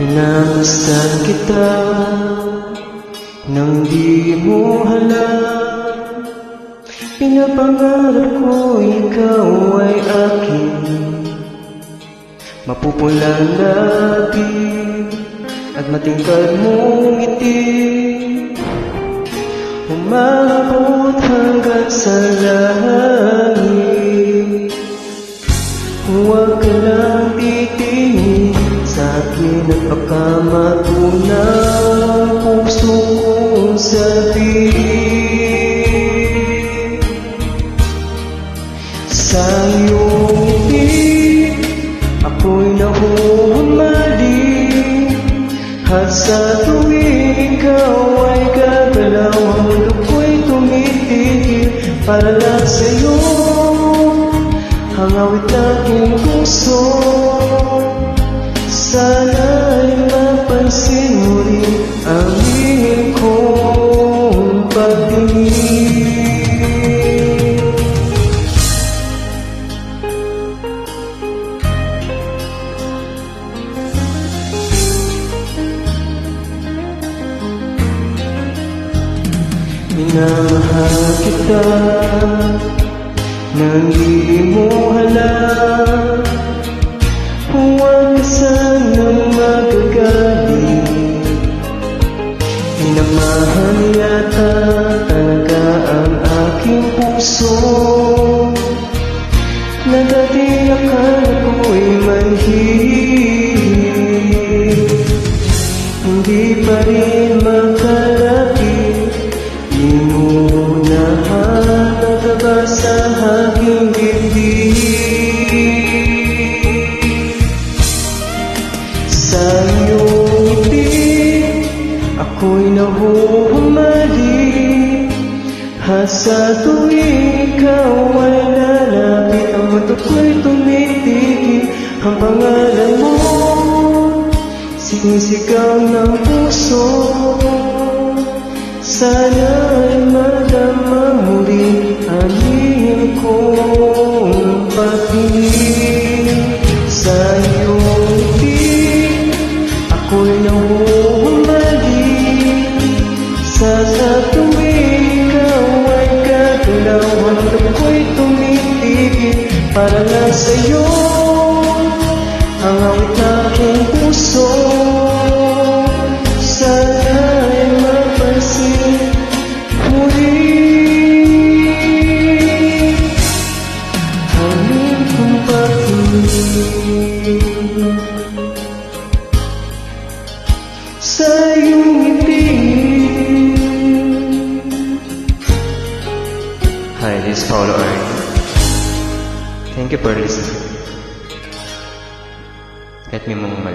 Pinamasdan kita nang di mo halam. Pinapangarap ko ikaw ay akin, mapupulang natin at matingkad mong ngiti, umabot hanggang sa langit. Huwag ka lang titingin sa akin at baka matunaw puso kong sabihin. Sa iyong ngiti ako'y nahuhumali, at sa tuwing ikaw ay gagalaw, ang mundo ko'y tumitigil para lang sa'yo. Ang awit aking puso, sana'y mapansin mo rin ang hingin kong pagtingin. Minamahal kita nang di mo halam. Huwag ka sanang magagaling, minamahal yata talaga ang aking puso, na dati akala ko'y manhihil. Hindi pa rin makalapit, inuunahan ang kaba sa aking dibdib. Sa iyong ngiti ako'y nahuhumali, at sa tuwing ikaw ay lalapit, ang mundo ko'y tumitigil. Ang pangalan mo sinisigaw ng puso, sana'y madama mo rin ang hingin kong pagtingin. Sa iyong ngiti ako'y nahuhumali, sa tuwing ikaw ay gagalaw, ang mundo ko'y tumitigil para lang sa'yo. Ang awit aking puso, sana'y mapansin mo rin ang hingin kong pagtingin. Sa iyong ngiti. Hi, this is Paolo Arne. Thank you for listening. Let me move my